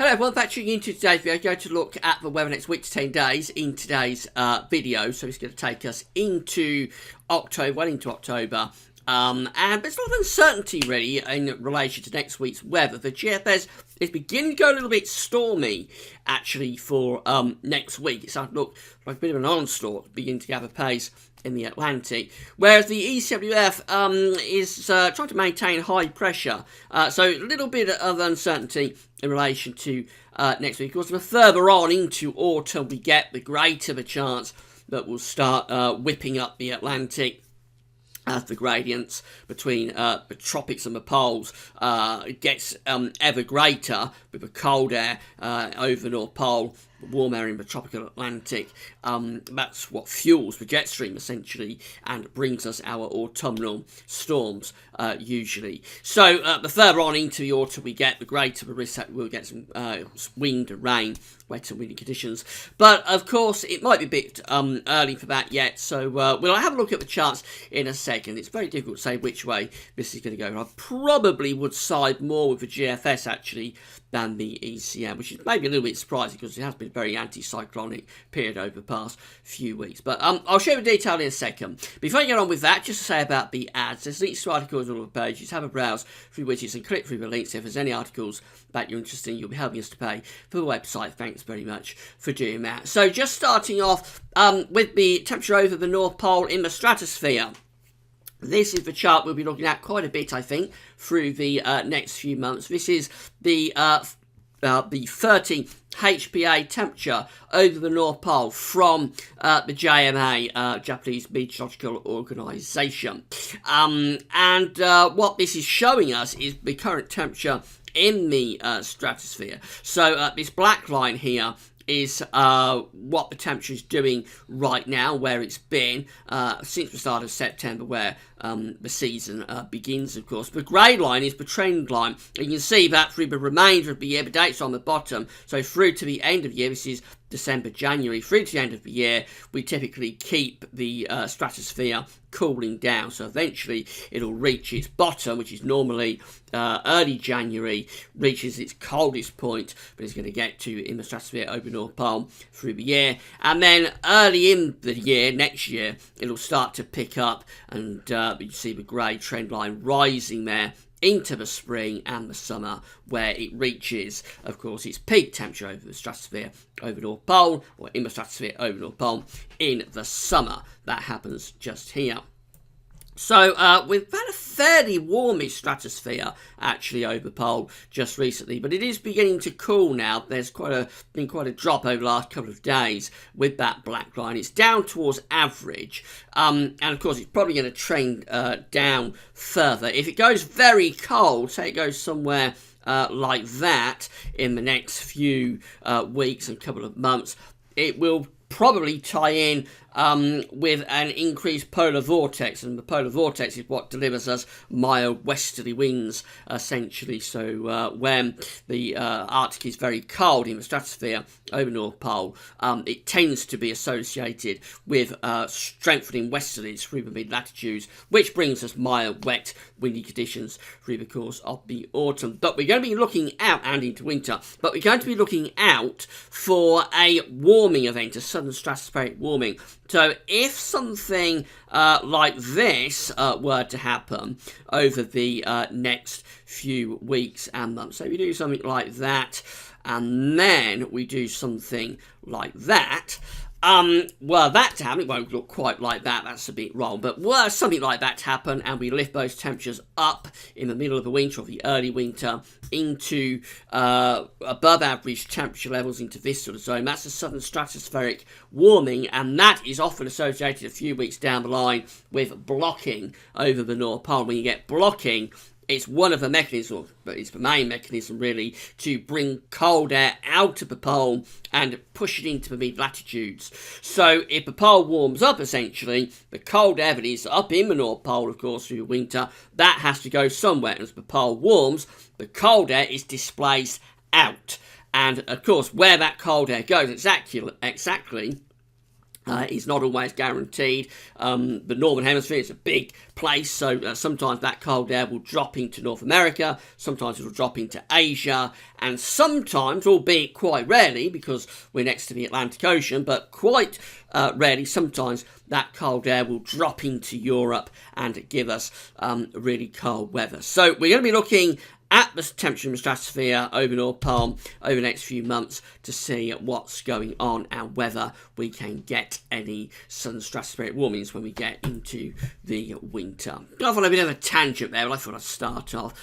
Hello everyone, back tuning into today's video. Going to look at the weather next week to 10 days in today's video. So it's going to take us into October, well into October. And there's a lot of uncertainty really in relation to next week's weather. The GFS is beginning to go a little bit stormy actually for next week. It's starting to look like a bit of an onslaught beginning to gather pace in the Atlantic, whereas the ECWF is trying to maintain high pressure. So a little bit of uncertainty in relation to next week. Of course, the further on into autumn we get, the greater the chance that we'll start whipping up the Atlantic as the gradients between the tropics and the poles gets ever greater with the cold air over the North Pole, the warm air in the tropical Atlantic. That's what fuels the jet stream essentially and brings us our autumnal storms usually. So the further on into the autumn we get, the greater the risk that we'll get some wind and rain, wet and windy conditions. But of course it might be a bit early for that yet, so we'll have a look at the charts in a second. It's very difficult to say which way this is going to go. I probably would side more with the GFS actually than the ECM, which is maybe a little bit surprising because it has been a very anti-cyclonic period over the past few weeks. But I'll show you the detail in a second. Before I get on with that, just to say about the ads, there's links to articles on all the pages. Have a browse through widgets and click through the links. If there's any articles that you're interested in, you'll be helping us to pay for the website. Thanks very much for doing that. So just starting off with the temperature over the North Pole in the stratosphere. This is the chart we'll be looking at quite a bit, I think, through the next few months. This is the 30 HPA temperature over the North Pole from the JMA, Japanese Meteorological Organization. And what this is showing us is the current temperature in the stratosphere. So this black line here is what the temperature is doing right now, where it's been since the start of September, where the season begins, of course. The grey line is the trend line. You can see that through the remainder of the year, the dates on the bottom, so through to the end of the year, this is December, January, through to the end of the year, we typically keep the stratosphere cooling down. So eventually it'll reach its bottom, which is normally early January, reaches its coldest point, but it's going to get to in the stratosphere over North Pole through the year. And then early in the year, next year, it'll start to pick up, and you see the grey trend line rising there into the spring and the summer, where it reaches, of course, its peak temperature over the stratosphere over North Pole, or in the stratosphere over North Pole in the summer. That happens just here. So we've had a fairly warmish stratosphere actually over pole just recently, but it is beginning to cool now. There's been quite a drop over the last couple of days with that black line. It's down towards average, and of course it's probably going to trend down further. If it goes very cold, say it goes somewhere like that in the next few weeks and couple of months, it will probably tie in with an increased polar vortex, and the polar vortex is what delivers us mild westerly winds essentially. So when the Arctic is very cold in the stratosphere over North Pole, it tends to be associated with strengthening westerlies through the mid-latitudes, which brings us mild, wet, windy conditions through the course of the autumn. But we're going to be looking out, and into winter, but we're going to be looking out for a warming event, a sudden stratospheric warming. So if something like this were to happen over the next few weeks and months, so we do something like that, and then we do something like that, were that to happen, it won't look quite like that, that's a bit wrong, but were something like that to happen and we lift those temperatures up in the middle of the winter or the early winter into above average temperature levels into this sort of zone, that's a sudden stratospheric warming, and that is often associated a few weeks down the line with blocking over the North Pole. When you get blocking, it's one of the mechanisms, but it's the main mechanism really, to bring cold air out of the pole and push it into the mid-latitudes. So if the pole warms up, essentially, the cold air that is up in the North Pole, of course, through the winter, that has to go somewhere. As the pole warms, the cold air is displaced out. And, of course, where that cold air goes exactly Is not always guaranteed. The Northern Hemisphere is a big place, so sometimes that cold air will drop into North America, sometimes it will drop into Asia, and sometimes, albeit quite rarely, because we're next to the Atlantic Ocean, but quite rarely, sometimes that cold air will drop into Europe and give us really cold weather. So we're going to be looking at the temperature in the stratosphere over North Pole over the next few months to see what's going on and whether we can get any sudden stratospheric warmings when we get into the winter. I thought a bit of a tangent there, but I thought I'd start off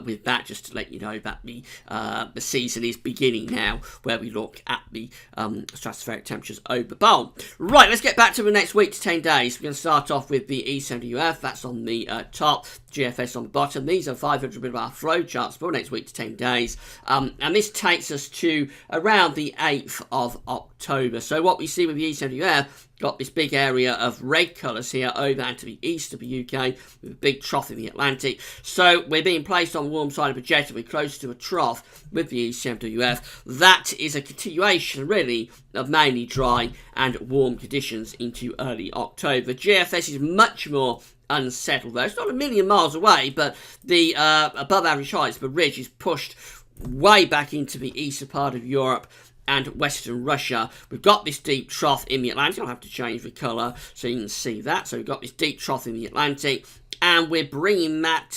with that just to let you know that the season is beginning now, where we look at the stratospheric temperatures over the pole. Right, let's get back to the next week to 10 days. We're going to start off with the E70UF, that's on the top, GFS on the bottom. These are 500 millibar flow charts for next week to 10 days. And this takes us to around the 8th of October. So what we see with the E70UF, got this big area of red colours here over and to the east of the UK, with a big trough in the Atlantic. So we're being placed on the warm side of the jet, we're close to a trough with the E70UF. That is a continuation, really, of mainly dry and warm conditions into early October. GFS is much more unsettled though. It's not a million miles away, but the above average heights of the ridge is pushed way back into the eastern part of Europe and western Russia. We've got this deep trough in the Atlantic. I'll have to change the colour so you can see that. So we've got this deep trough in the Atlantic, and we're bringing that,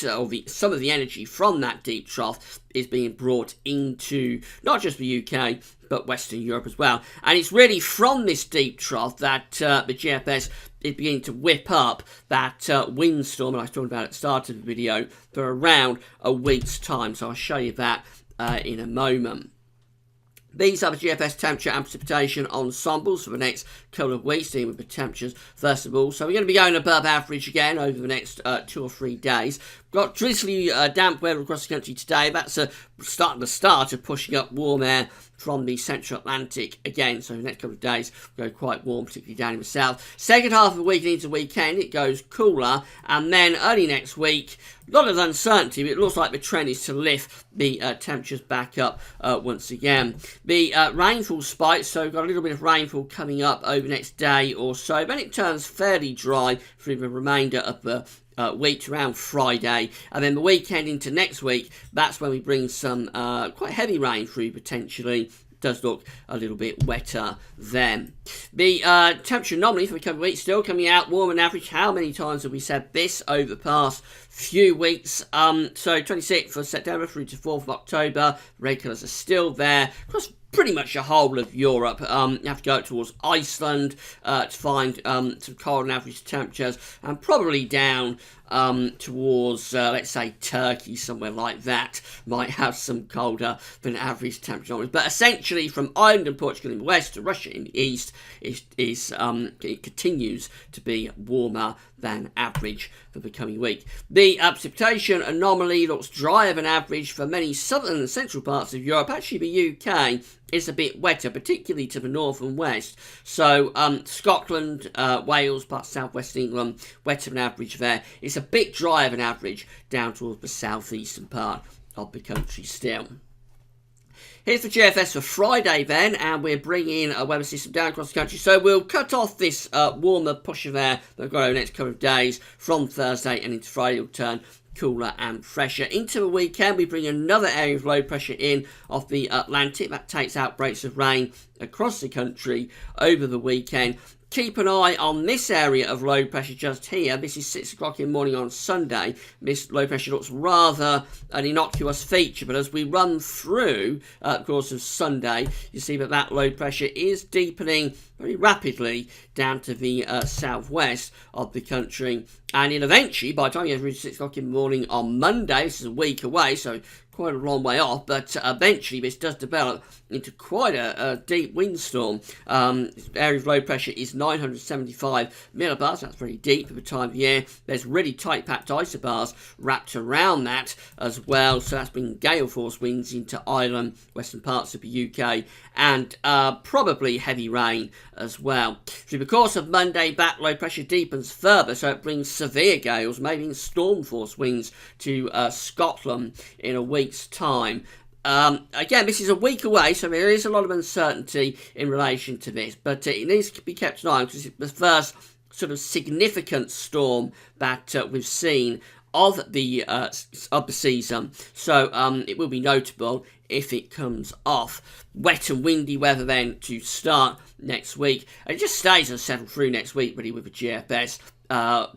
some of the energy from that deep trough is being brought into not just the UK, but Western Europe as well. And it's really from this deep trough that the GFS is beginning to whip up that windstorm that I was talking about at the start of the video for around a week's time. So I'll show you that in a moment. These are the GFS temperature and precipitation ensembles for the next couple of weeks, dealing with the temperatures first of all. So we're going to be going above average again over the next 2 or 3 days. We've got drizzly damp weather across the country today. That's the start of pushing up warm air from the central Atlantic again. So the next couple of days will go quite warm, particularly down in the south. Second half of the week and into the weekend, it goes cooler. And then early next week, a lot of uncertainty, but it looks like the trend is to lift the temperatures back up once again. The rainfall spikes, so we've got a little bit of rainfall coming up over the next day or so. Then it turns fairly dry through the remainder of the week around Friday, and then the weekend into next week, that's when we bring some quite heavy rain through potentially. Does look a little bit wetter then. The temperature anomaly for the coming week still coming out warmer than average. How many times have we said this over the past few weeks? So 26th of September through to 4th of October, red colours are still there across pretty much the whole of Europe. You have to go up towards Iceland to find some colder than average temperatures, and probably down towards, let's say, Turkey, somewhere like that, might have some colder than average temperature. But essentially, from Ireland and Portugal in the west to Russia in the east, it continues to be warmer than average for the coming week. The precipitation anomaly looks drier than average for many southern and central parts of Europe. Actually, the UK is a bit wetter, particularly to the north and west. So Scotland, Wales, parts of southwest England, wetter than average there. It's a bit drier than average down towards the southeastern part of the country still. Here's the GFS for Friday then, and we're bringing a weather system down across the country. So we'll cut off this warmer push of air that we've got over the next couple of days from Thursday, and into Friday it'll turn cooler and fresher. Into the weekend, we bring another area of low pressure in off the Atlantic. That takes outbreaks of rain across the country over the weekend. Keep an eye on this area of low pressure just here. This is 6 o'clock in the morning on Sunday. This low pressure looks rather an innocuous feature, but as we run through the course of Sunday, you see that low pressure is deepening very rapidly down to the southwest of the country. And eventually, by the time you get to 6 o'clock in the morning on Monday, this is a week away, so quite a long way off, but eventually this does develop into quite a deep windstorm. Area of low pressure is 975 millibars. That's very deep at the time of year. There's really tight packed isobars wrapped around that as well, so that's bringing gale force winds into Ireland, western parts of the UK, and probably heavy rain as well. Through the course of Monday, that low pressure deepens further, so it brings severe gales, maybe even storm force winds to Scotland in a week's time. Again, this is a week away, so there is a lot of uncertainty in relation to this, but it needs to be kept an eye on because it's the first sort of significant storm that we've seen of the season. So it will be notable if it comes off. Wet and windy weather then to start next week. And it just stays and settle through next week really with the GFS.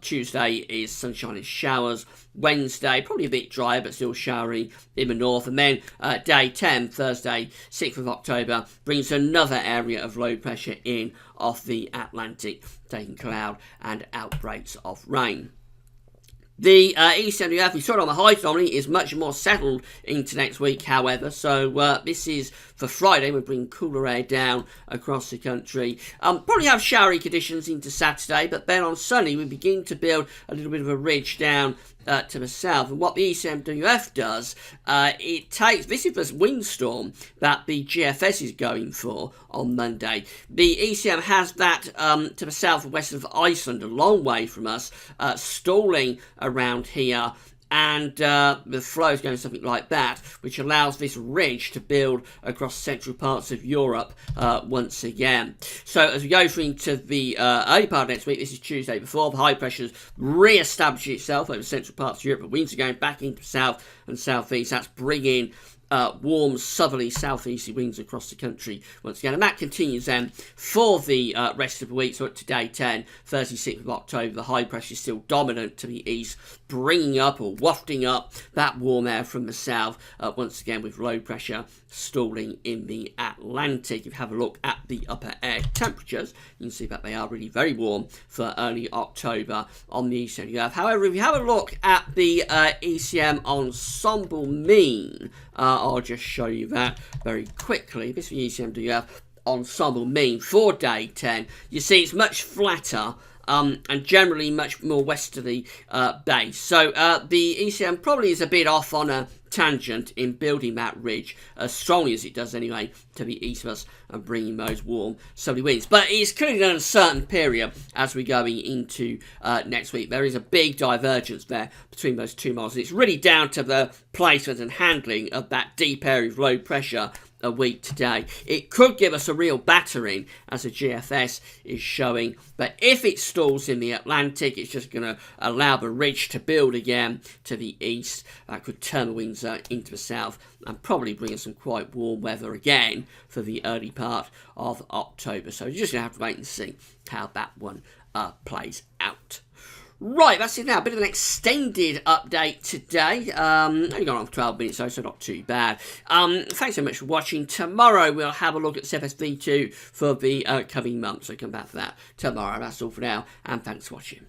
Tuesday is sunshine and showers. Wednesday, probably a bit drier but still showery in the north. And then day 10, Thursday, 6th of October, brings another area of low pressure in off the Atlantic, taking cloud and outbreaks of rain. The ECMWF, we saw it on the highs anomaly, is much more settled into next week, however. So this is for Friday. We'll bring cooler air down across the country. Probably have showery conditions into Saturday, but then on Sunday we begin to build a little bit of a ridge down to the south. And what the ECMWF does, it takes, this is the windstorm that the GFS is going for on Monday. The ECM has that to the south and west of Iceland, a long way from us, stalling around here. And the flow is going something like that, which allows this ridge to build across central parts of Europe once again. So as we go through into the early part of next week, this is Tuesday before, the high pressure's re-established itself over central parts of Europe. The winds are going back into the south and southeast. That's bringing warm southerly southeasterly winds across the country once again, and that continues then for the rest of the week. So up to day 10, 36th of October, the high pressure is still dominant to the east, bringing up or wafting up that warm air from the south, once again with low pressure stalling in the Atlantic. If you have a look at the upper air temperatures, you can see that they are really very warm for early October on the eastern Earth. However, if you have a look at the ECM ensemble mean, I'll just show you that very quickly. This is the ECMWF ensemble mean for day 10. You see it's much flatter and generally much more westerly base. So the ECM probably is a bit off on a tangent in building that ridge as strongly as it does anyway to the east of us and bringing those warm southerly winds. But it's clearly an uncertain period as we're going into next week. There is a big divergence there between those two models. It's really down to the placement and handling of that deep area of low pressure a week today. It could give us a real battering, as the GFS is showing, but if it stalls in the Atlantic, it's just going to allow the ridge to build again to the east. That could turn the winds into the south and probably bring us some quite warm weather again for the early part of October. So you're just going to have to wait and see how that one plays out. Right, that's it now. A bit of an extended update today. Only gone on for 12 minutes, so not too bad. Thanks so much for watching. Tomorrow we'll have a look at CFSV2 for the coming month, so come back for that tomorrow. That's all for now, and thanks for watching.